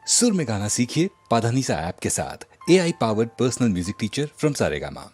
सुर में गाना सीखिए पाधानीसा ऐप के साथ। AI powered personal music teacher from Saregama.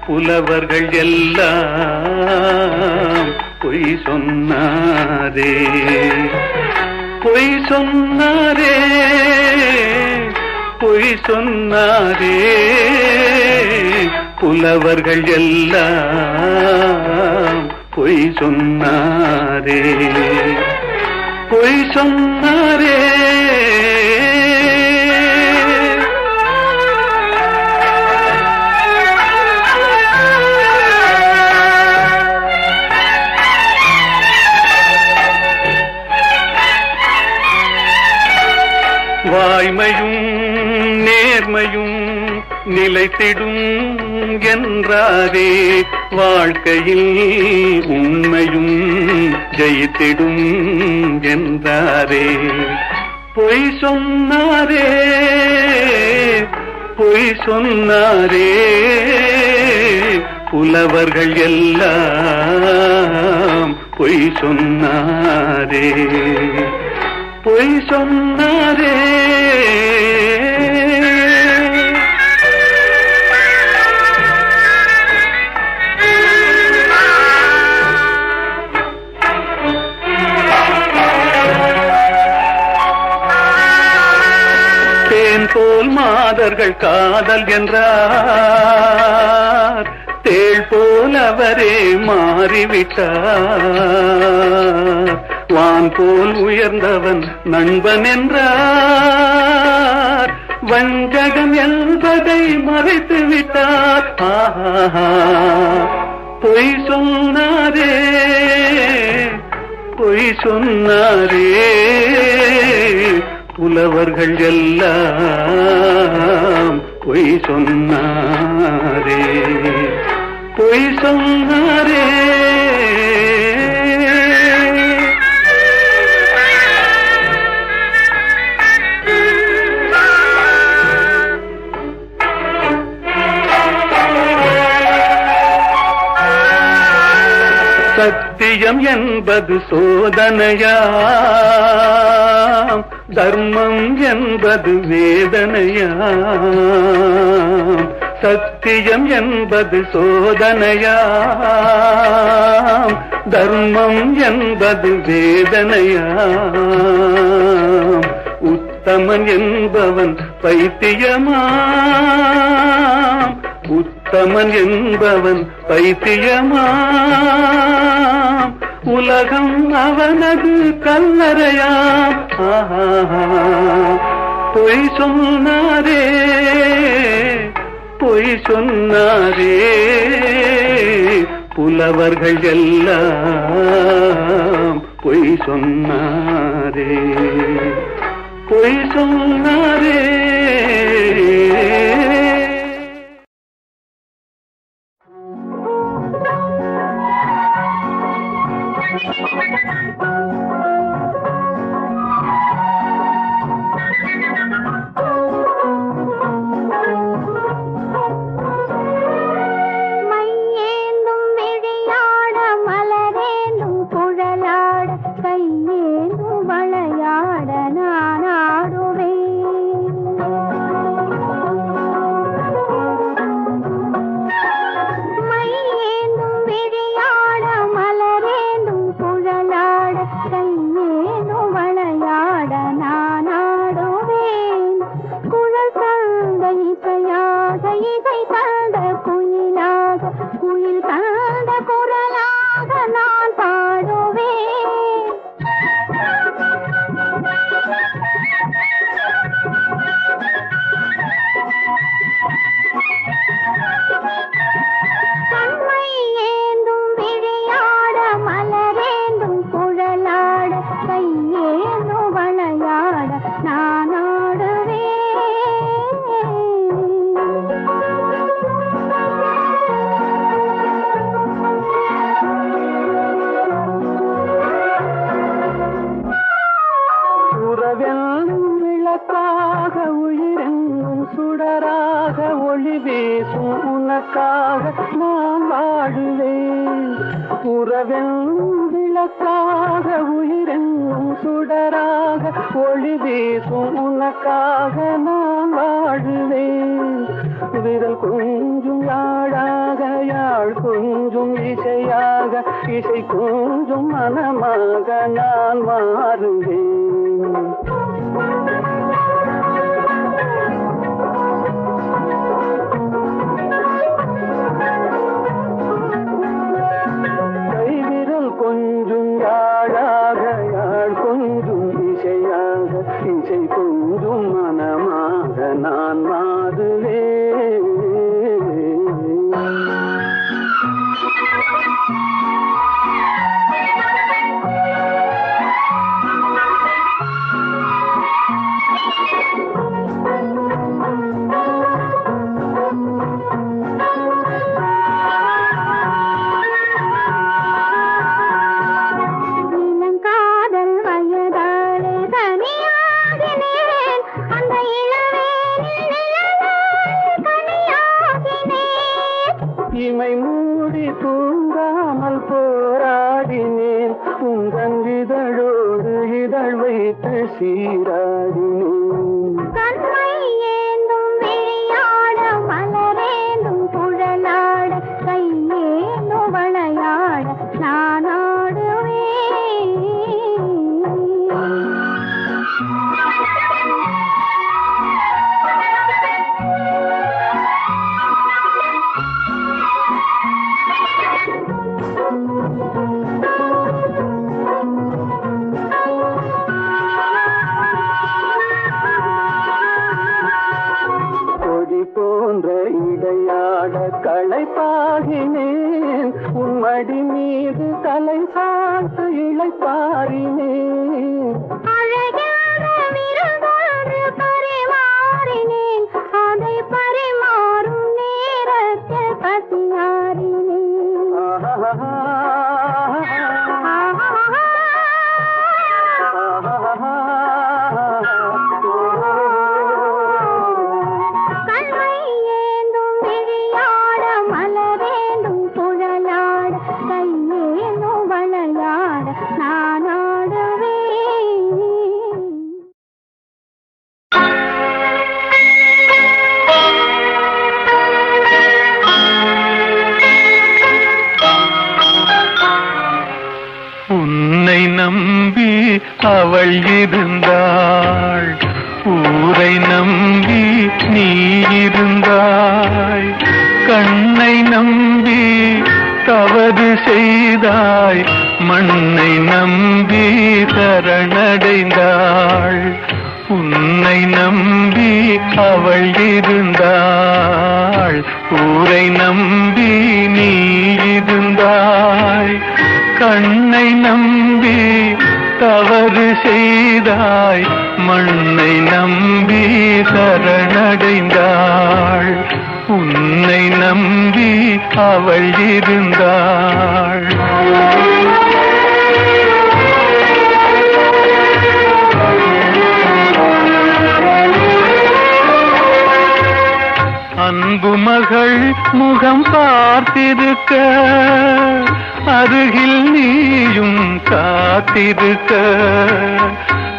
புலவர்கள் எல்லாம் பொய் சொன்னாரே, பொய் சொன்னாரே, பொய் சொன்னாரே. புலவர்கள் எல்லாம் பொய் சொன்னாரே, பொய் சொன்னாரே. நிலைத்திடும் என்றாரே. வாழ்க்கையில் உண்மையும் ஜெயித்திடும் என்றாரே. பொய் சொன்னாரே, பொய் சொன்னாரே, புலவர்கள் எல்லாம் பொய் சொன்னாரே, பொய் சொன்னாரே. போல் மாதர்கள் காதல் என்றார், தேள் போல் அவரே மாறிவிட்டார். வான் போல் உயர்ந்தவன் நண்பன் என்றார், வஞ்சகம் என்பதை மறைத்து விட்டார். பொய் சொன்னாரே, பொய் சொன்னாரே, புலவர்கள் எல்லாம் பொய் சொன்னாரே, பொய் சொன்னாரே. சத்தியம் என்பது சோதனையாம், தர்மம் என்பது வேதனையாம். சத்தியம் என்பது சோதனையாம், தர்மம் என்பது வேதனையாம். உத்தமன் என்பவன் பைத்தியமாம், உத்தமன் என்பவன் பைத்தியமாம். உலகம் அவனது கல்லறையாம். பொய் சொன்னாரே, பொய் சொன்னாரே, புலவர்கள் எல்லாம் பொய் சொன்னாரே, பொய் சொன்னாரே. இசை கொஞ்சம் மனமாக நான் மாறுவேன். கைவிரல் கொஞ்சம் யாழாக, யாழ் கொஞ்சம் இசையாக, இசை கொஞ்சம் மனமாக நான் மாறுவேன். சீராடினேன். கண்மை ஏந்தும் விழியாட மலரேந்தும் குழலாட கையேந்தும் வளையாட நான் ஆடுவேன். கொடி போன்ற இடையாட களைப்பாகினேன். உன்மடி மீது தலை சாய்த்து இளைப்பாறினேன். அழகான விருந்தொன்று பரிமாறினேன். அதை பரிமாறும் நேரத்தில் பசியாறினேன். ஆஹா கண்மை ஏந்தும் விழியாட மலரேந்தும் குழலாட கையேந்தும் வளையாட நான் ஆடுவேன். உன்னை நம்பி அவள் இருந்தாள், ஊரை நம்பி நீ இருந்தாய். கண்ணை நம்பி தவறு செய்தாய், மண்ணை நம்பி சரணடைந்தாள். உன்னை நம்பி அவள் இருந்தாள், ஊரை நம்பி நீ இருந்தாய். கண்ணை நம்பி தவறு செய்தாய், மண்ணை நம்பி சரணடைந்தாள். உன்னை நம்பி அவள் இருந்தாள். அன்பு மகள் முகம் பார்த்திருக்க, அருகில் நீயும் காத்திருக்க.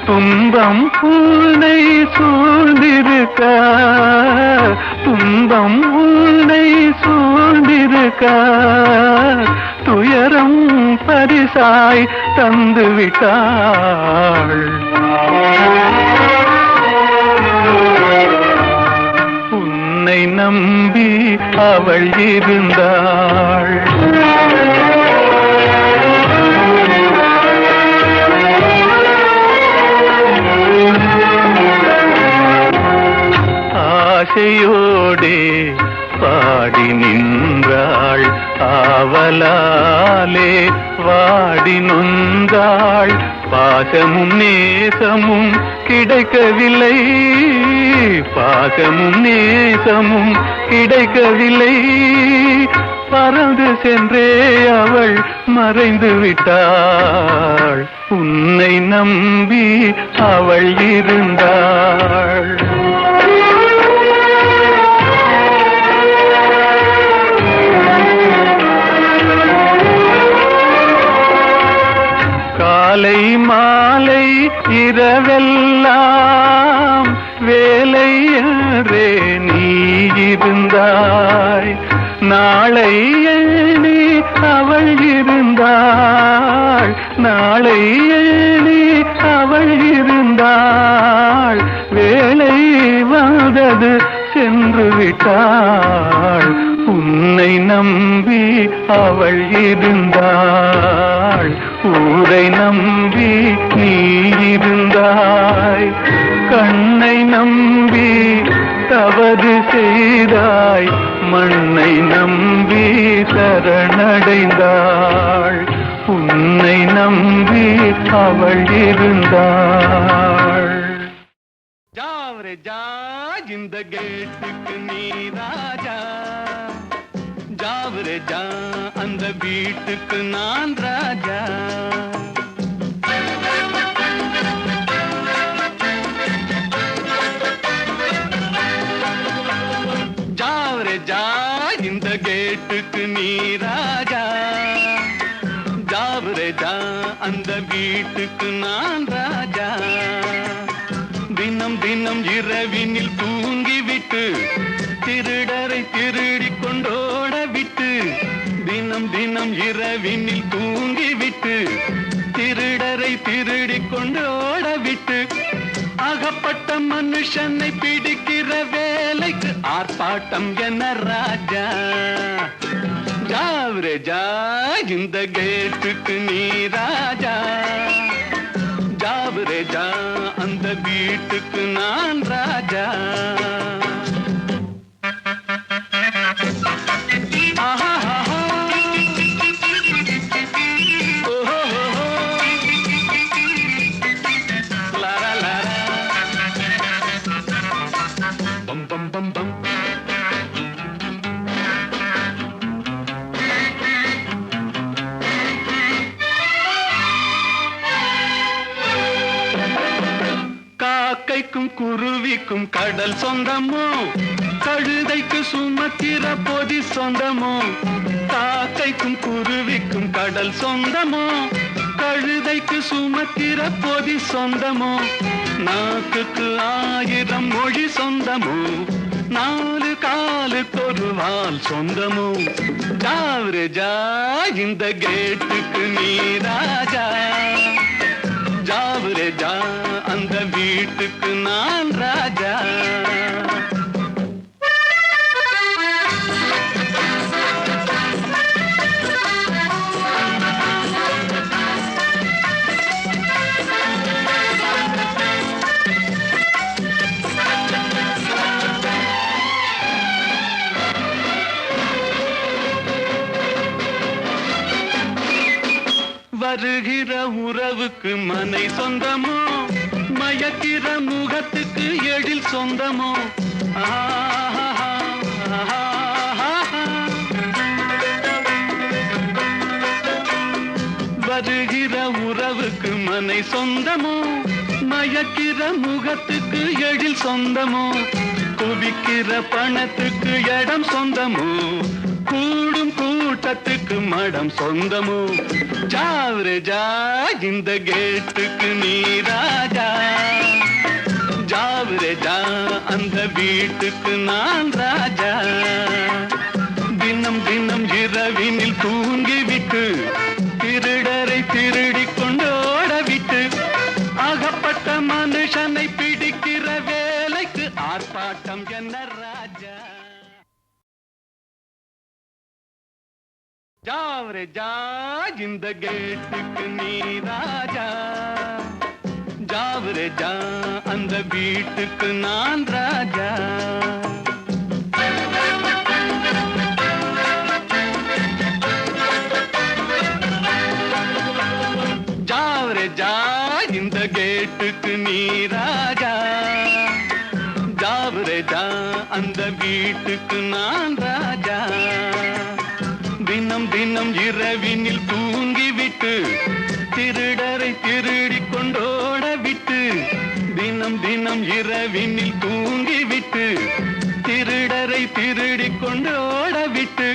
துன்பம் உன்னை சூழ்ந்திருக்க, துன்பம் உன்னை சூழ்ந்திருக்க. துயரம் பரிசாய் தந்து விட்டாள். உன்னை நம்பி அவள் இருந்தாள். ஆசையோடே பாடி நின்றாள், ஆவலாலே வாடி நொந்தாள். பாசமும் நேசமும் கிடைக்கவில்லை, பாசமும் நேசமும் கிடைக்கவில்லை. பறந்து சென்றே அவள் மறைந்து விட்டாள். உன்னை நம்பி அவள் இருந்தாள். காலை மாலை இரவெல்லாம் வேலை என்றே நீ இருந்தாய். நாளை எண்ணி அவள் இருந்தாள், நாளை எண்ணி அவள் இருந்தாள். வேலை வந்தது சென்று விட்டாள். உன்னை நம்பி அவள் இருந்தாள். ஊரை நம்பி நீ இருந்தாய். கண்ணை நம்பி தவறு செய்தாய், மண்ணை நம்பி சரணடைந்தாள். உன்னை நம்பி அவள் இருந்தாள். ஜாவரே ஜா இந்த கேட்டுக்கு நீ ராஜா, ஜாவரே ஜா அந்த வீட்டுக்கு நான் ராஜா. ஜாவரே ஜா இந்த கேட்டுக்கு நீ ராஜா, ஜாவரே ஜா அந்த வீட்டுக்கு நான் ராஜா. தினம் இரவினில் தூங்கிவிட்டு திருடரை திருடிக் கொண்டோட விட்டு தினம் தினம் இரவினில் தூங்கிவிட்டு திருடரை திருடிக் கொண்டோட விட்டு அகப்பட்ட மனுஷனை பிடிக்கிற வேலைக்கு ஆர்ப்பாட்டம் என்ன ராஜா ஜாவ்ரே ஜா இந்த கேட்டுக்கு நீ ராஜா ஜாவ்ரே ஜா அந்த வீட்டுக்கு நான் ராஜா காக்கைக்கும் குருவிக்கும் கடல் சொந்தமோ கழுதைக்கு சுமக்கிற பொதி சொந்தமோ காக்கைக்கும் குருவிக்கும் கடல் சொந்தமோ கழுதைக்கு சுமக்கிற பொதி சொந்தமோ நாக்குக்கு 1000 மொழி சொந்தமோ 4 காலுக்கு ஒரு வால் சொந்தமோ ஜாவ்ரே ஜா இந்த கேட்டுக்கு நீ ராஜா ஜாவ்ரே ஜா அந்த வீட்டுக்கு நான் ராஜா வருகிற உறவுக்கு மனை சொந்தமோ மயக்கிற முகத்துக்கு எழில் சொந்தமோ வருகிற உறவுக்கு மனை சொந்தமோ மயக்கிற முகத்துக்கு எழில் சொந்தமோ குவிக்கிற பணத்துக்கு இடம் சொந்தமோ கூடும் கூட்டத்துக்கு மடம் சொந்தமோ ஜாவ்ரே ஜா இந்த கேட்டுக்கு நீ ராஜா ஜாவ்ரே ஜா அந்த வீட்டுக்கு நான் ராஜா தினம் தினம் இரவினில் தூங்கிவிட்டு திருடரை திருடிக் கொண்டோட விட்டு அகப்பட்ட மனுஷனை பிடிக்கிற வேலைக்கு ஆர்ப்பாட்டம் என்ன ராஜா ஜாவ்ரே ஜா இந்த கேட்டுக்கு நீ ராஜா ஜாவ்ரே ஜா அந்த வீட்டுக்கு நான் ராஜா ஜாவ்ரே ஜா இந்த கேட்டுக்கு நீ ராஜா ஜாவ்ரே ஜா அந்த வீட்டுக்கு நான் ராஜா தினம் தினம் இரவினில் தூங்கிவிட்டு திருடரை திருடிக் கொண்டோட விட்டு தினம் தினம் இரவினில் தூங்கிவிட்டு திருடரை திருடிக் கொண்டோட விட்டு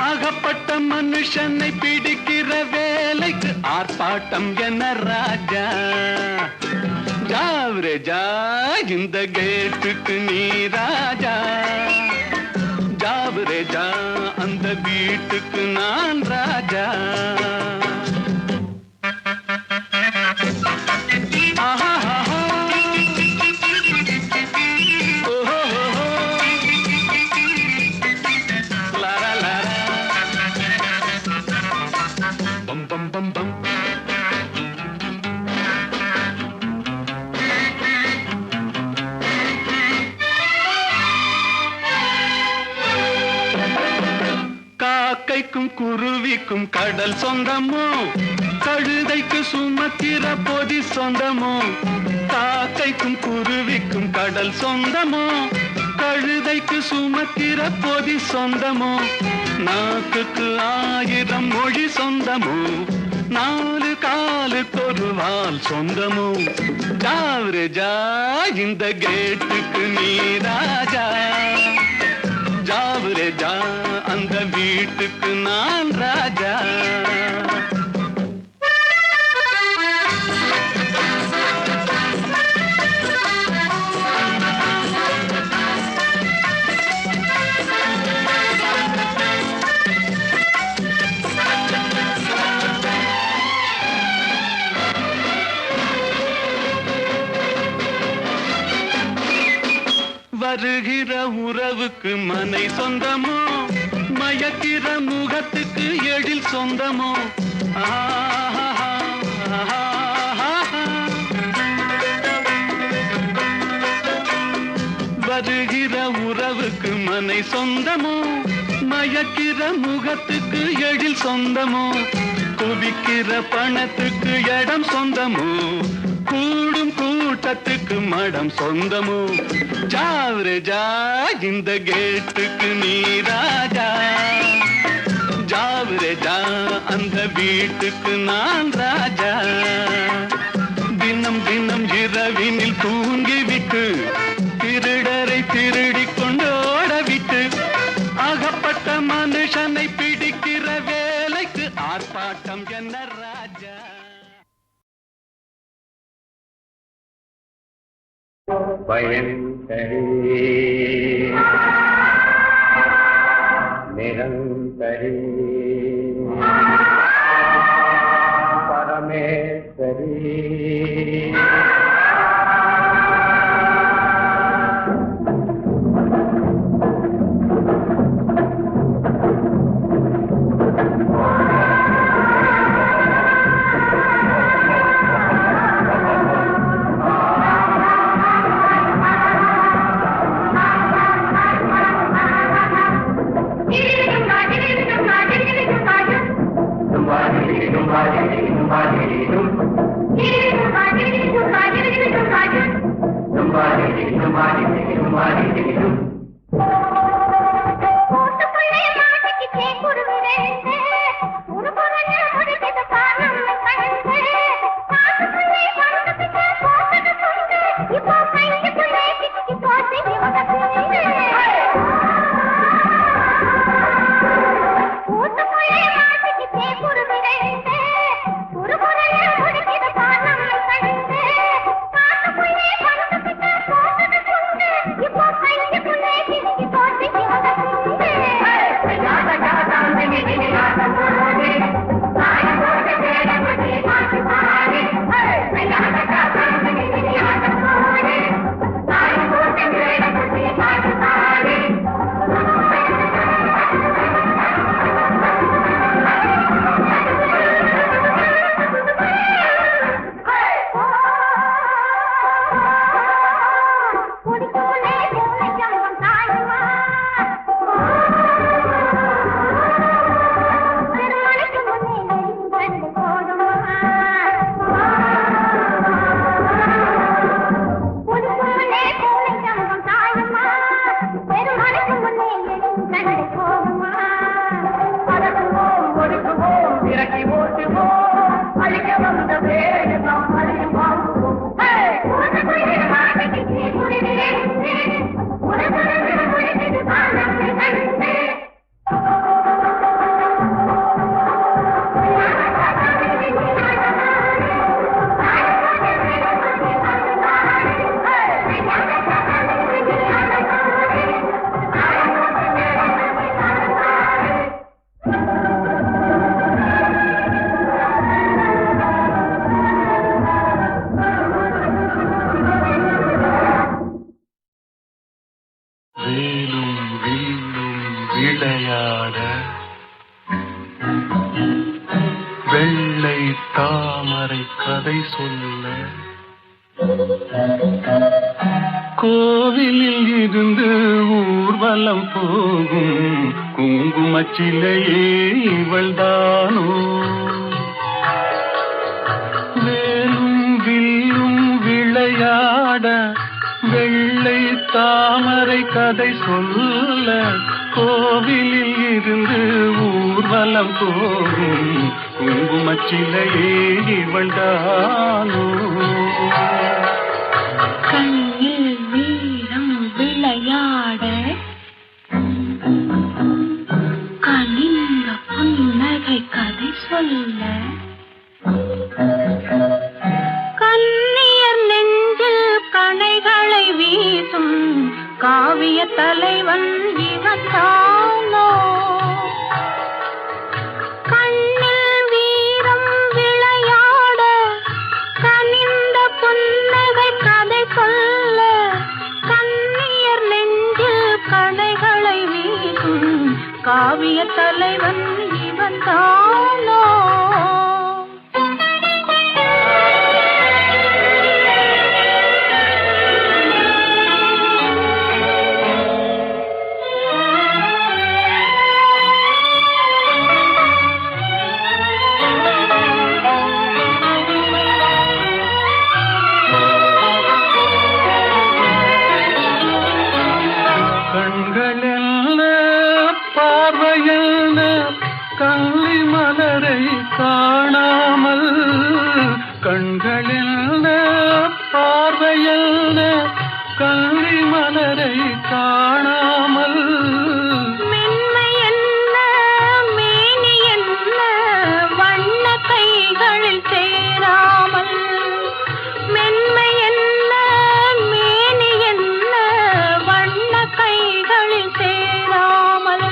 அகப்பட்ட மனுஷனை பிடிக்கிற வேலைக்கு ஆர்ப்பாட்டம் என்ன ராஜா ஜாவ்ரே ஜா இந்த கேட்டுக்கு நீ ராஜா ஜாவ்ரே ஜா அந்த வீட்டுக்கு நான் ராஜா காக்கைக்கும் குருவிக்கும் கடல் சொந்தமோ கழுதைக்கு சுமக்கிற பொதி சொந்தமோ காக்கைக்கும் குருவிக்கும் கடல் சொந்தமோ கழுதைக்கு சுமக்கிற பொதி சொந்தமோ நாக்குக்கு 1000 மொழி சொந்தமோ 4 காலுக்கு ஒரு வால் சொந்தமோ ஜாவ்ரே ஜா இந்த கேட்டுக்கு நீ ராஜா ஜாவ்ரே ஜா அந்த வீட்டுக்கு நான் ராஜா உறவுக்கு மனை சொந்தமோ மயக்கிற முகத்துக்கு எழில் சொந்தமோ வருகிற உறவுக்கு மனை சொந்தமோ மயக்கிற முகத்துக்கு எழில் சொந்தமோ குவிக்கிற பணத்துக்கு இடம் சொந்தமோ கூடும் கூட்டத்துக்கு மடம் சொந்தமோ ஜாவரே ஜா இந்த கேட்டுக்கு நீ ராஜா ஜாவரே ஜா அந்த வீட்டுக்கு நான் ராஜா தினம் தினம் இரவினில் தூங்கிவிட்டு திருடரை திருடி கொண்டோட விட்டு ஆகப்பட்ட மனுஷனை பிடிக்கிற வேலைக்கு ஆர்ப்பாட்டம் என்ன ராஜா பயன்கரி நிரந்தரி பரமேஸ்வரி வெள்ளை தாமரை கதை சொல்ல கோவிலில் இருந்து ஊர்வலம் போகும் குங்குமச்சிலையே இவள்தானோ வேலும் வில்லும் விளையாட வெள்ளை தாமரை கதை சொல்ல கோவிலில் இருந்து ஊர்வலம் போகும் குங்குமச்சிலையே இவள்தானோ கண்ணில் வீரம் விளையாட கனிந்த புன்னகை கதை சொல்ல கண்ணியர் நெஞ்சில் கணைகளை வீசும் காவிய தலைவன் இவன் தானோ கண்ணில் வீரம் விளையாட கனிந்த புன்னகை கதை சொல்ல கண்ணியர் நெஞ்சில் காவிய தலைவன் இவன் தானோ? கண்களெல்ல பார்வையல்ல கள்ளி மலரை காணாமல், கண்களெல்ல பார்வையல்ல கள்ளி மலரை காணாமல், மென்மை என்ன மேனி என்ன வண்ண கைகளில் சேராமல், மென்மை என்ன மேனி என்ன வண்ண கைகளில் சேராமல்,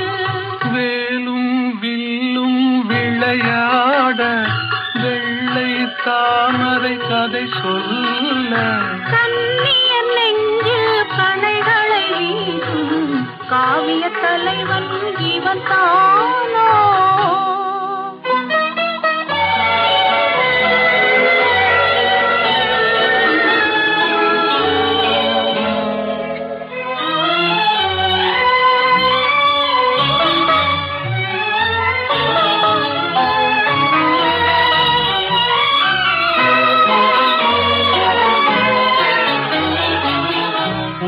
வேலும் வில்லும் விளையாட வெள்ளை தாமரை கதை சொல்ல, கண்ணியர் நெஞ்சில் கணைகளை வீசும் காவிய தலைவன் இவன் தானோ?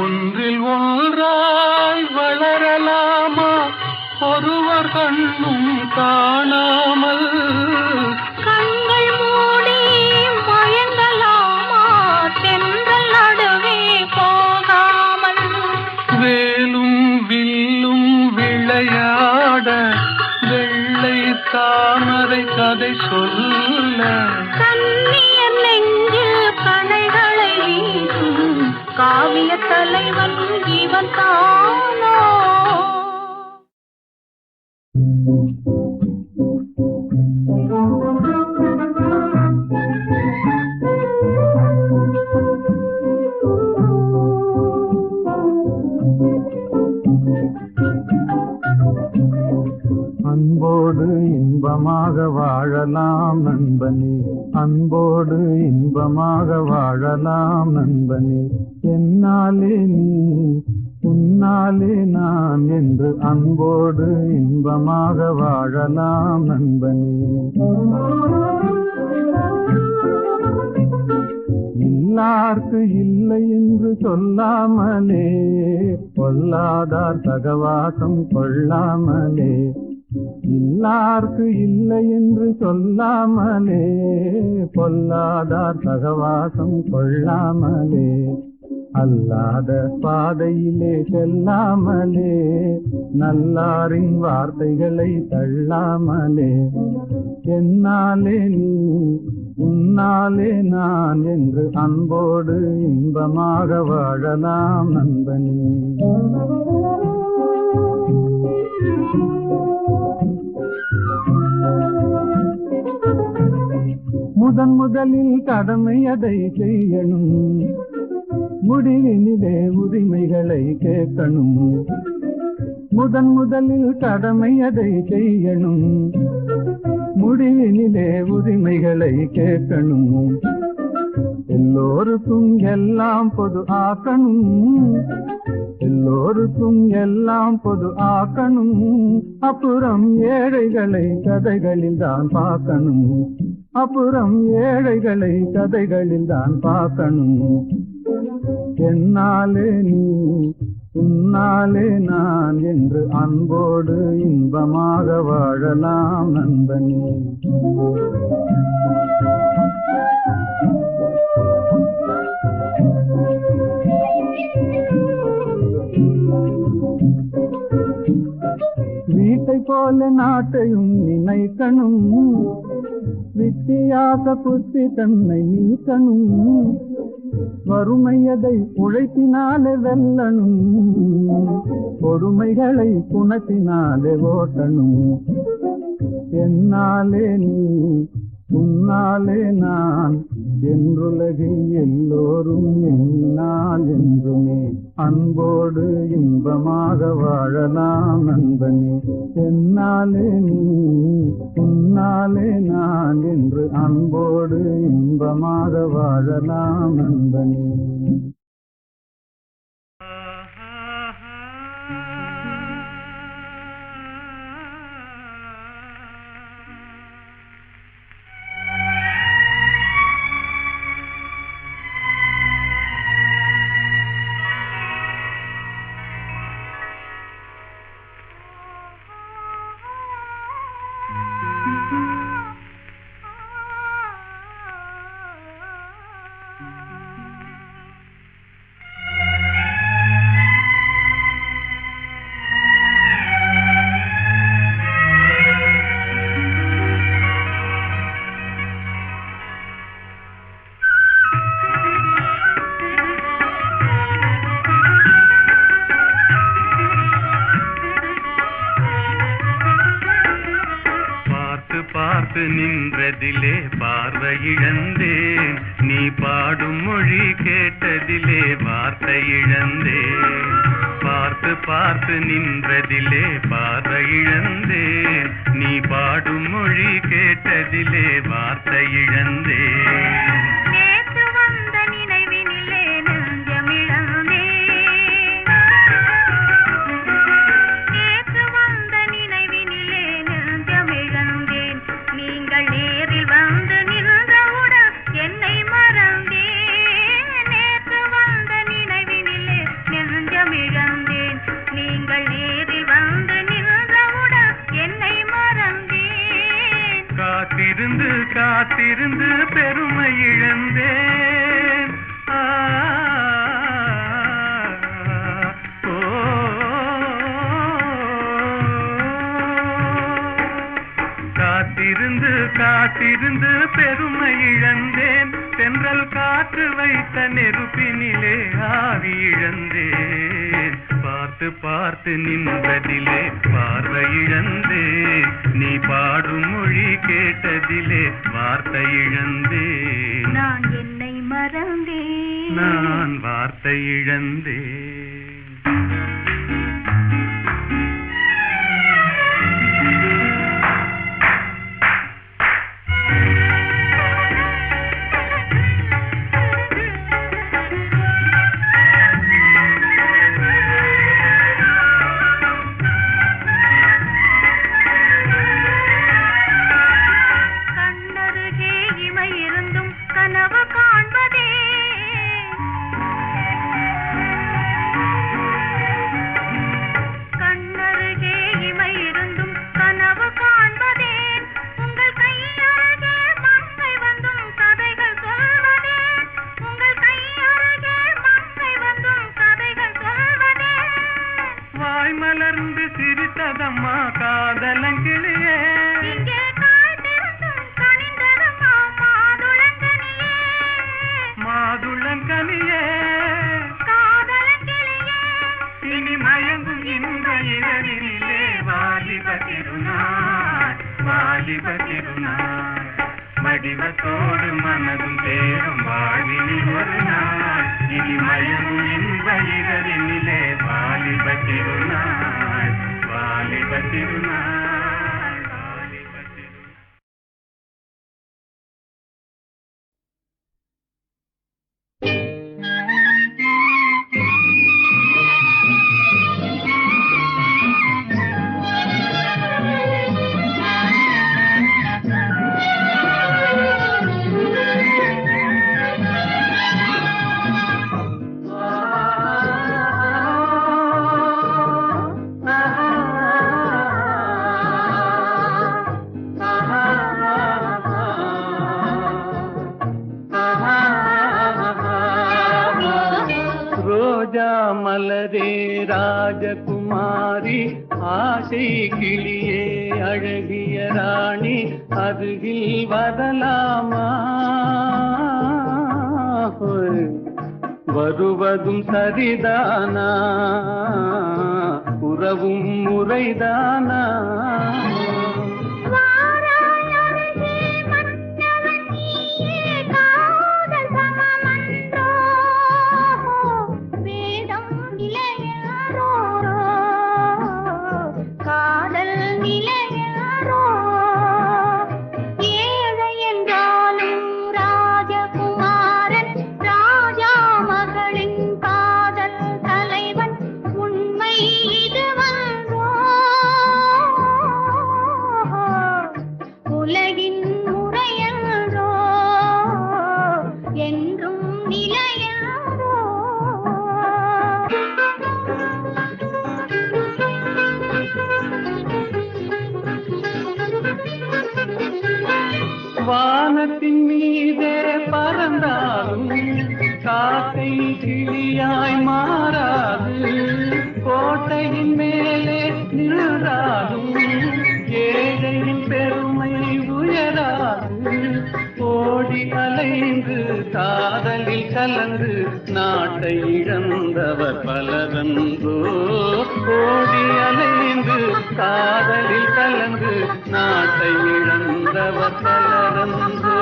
ஒன்றில் ஒன்றாய் வளரலாமா ஒருவர் கண்ணும் காணாமல், கண்கள் மூடி மயங்கலாமா தென்றல் நடுவே போகாமல், வேலும் வில்லும் விளையாட வெள்ளை தாமரை கதை சொல்ல, கண்ணியர் நெஞ்சில் கணைகளை வீசும் காவிய தலைவன் இவன் தானோ? அன்போடு இன்பமாக வாழலாம் நண்பனே, அன்போடு இன்பமாக வாழலாம் நண்பனே, என்னாலே நீ உன்னாலே நான் என்று அன்போடு இன்பமாக வாழலாம் நண்பனே. இல்லார்க்கு இல்லை என்று சொல்லாமலே, பொல்லாதார் சகவாசம் கொள்ளாமலே, இல்லார்க்கு இல்லை என்று சொல்லாமலே, பொல்லாதார் சகவாசம் கொள்ளாமலே, அல்லாத பாதையிலே செல்லாமலே, நல்லாரின் வார்த்தைகளை தள்ளாமலே, என்னாலே நீ உன்னாலே நான் என்று அன்போடு இன்பமாக வாழலாம் நண்பனே. முதலில் கடமை அதை செய்யணும், முடிவினிலே உரிமைகளை கேட்கணும். முதலில் கடமை அதை செய்யணும், முடிவினிலே உரிமைகளை கேட்கணும். எல்லோருக்கும் எல்லாம் பொது ஆக்கணும், எல்லோருக்கும் எல்லாம் பொது ஆக்கணும். அப்புறம் ஏழைகளை கதைகளில் தான் பார்க்கணும், அப்புறம் ஏழைகளை கதைகளில் தான் பார்க்கணும். என்னாலே நீ உன்னாலே நான் என்று அன்போடு இன்பமாக வாழலாம் நண்பனே. வீட்டை போல நாட்டையும் நினைக்கணும், வித்தியாச புத்தி தன்னை நீக்கணும். வறுமையதை உழைப்பினாலே வெல்லணும், பொறுமைகளை குணத்தினாலே ஓட்டணும். என்னாலே நீ உன்னாலே நான் என்றுலகில் எல்லோரும் எண்ணினால் என்றுமே அன்போடு இன்பமாக வாழலாம் நண்பனே. என்னாலே நீ உன்னாலே நான் என்று அன்போடு இன்பமாக வாழலாம் நண்பனே. பார்த்து நின்றதிலே பார்வை இழந்தேன், நீ பாடும் மொழி கேட்டதிலே வார்த்தை இழந்தேன். பார்த்து பார்த்து நின்றதிலே பார்வை இழந்தேன், நீ பாடும் மொழி கேட்டதிலே வார்த்தை இழந்தேன். காத்திருந்து காத்திருந்து பெருமை இழந்தேன். காத்திருந்து காத்திருந்து பெருமை இழந்தேன். தென்றல் காற்று வைத்த நெருப்பினிலே ஆவி இழந்தேன். பார்த்து பார்த்து நின்றதிலே பார்வை இழந்தேன், நீ பாடும் மொழி கேட்டதிலே வார்த்தை இழந்தேன். நான் என்னை மறந்தேன், நான் வார்த்தை இழந்தேன். மலர்ந்து சிரித்ததம்மா காதலங்கிளியே, மாதுளங்கனியே, இனி மயங்கும் இந்த இரவினிலே வாலிப திருநாள், வாலிப திருநாள். வடிவத்தோடு மனதும் தேரும் வாழ்வினில் ஒரு நாள், இனி மயங்கும் இந்த இரவினிலே வாலிப திருநாள், வாலிப திருநாள், வாலிப திருநாள். மலரே ராஜகுமாரி, ஆசை கிளியே அழகிய ராணி, அருகில் வரலாமா? வருவதும் சரிதானா, உறவும் முறைதானா? வாராய் அருகே மன்னவனே, நின்றாலும் ஏழையின் பெருமை உயராது. ஓடி அலைந்து காதலில் கலந்து நாட்டை இழந்தவர் பலரன்றோ. ஓடி அலைந்து காதலில் கலந்து நாட்டை இழந்தவர் பலரன்றோ.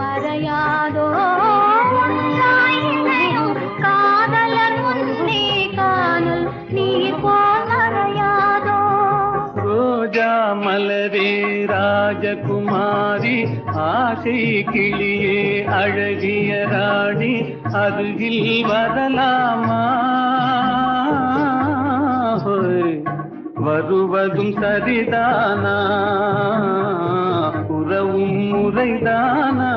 மறையாதோ காதலர் முன்னே காணல் நீ போல் மறையாதோ. ரோஜா மலரே ராஜகுமாரி ஆசை கிளியே அழகிய ராணி அருகில் வரலாமா? வருவதும் சரிதானா? உறவும் முறைதானா?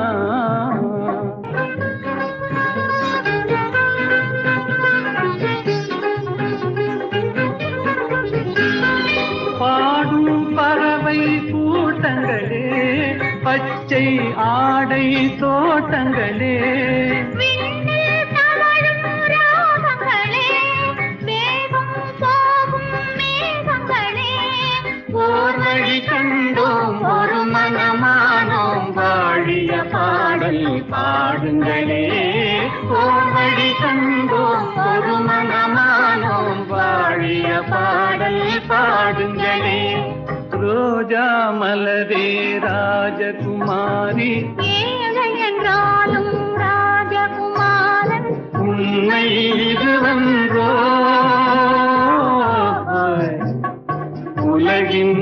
பாடும் பறவை கூட்டங்களே பச்சை ஆடை தோட்டங்களே வழி கண்டோம் ஒரு மனமானோம் வாழிய பாடல் பாடுங்களே. வழி கண்டோம் ஒரு மனமானோம் வாழிய பாடல் பாடுங்களே. ரோஜா மலரே ராஜகுமாரி ஏழை என்றாலும் ராஜகுமாரன் உண்மை இதுவன்றோ. உலகின்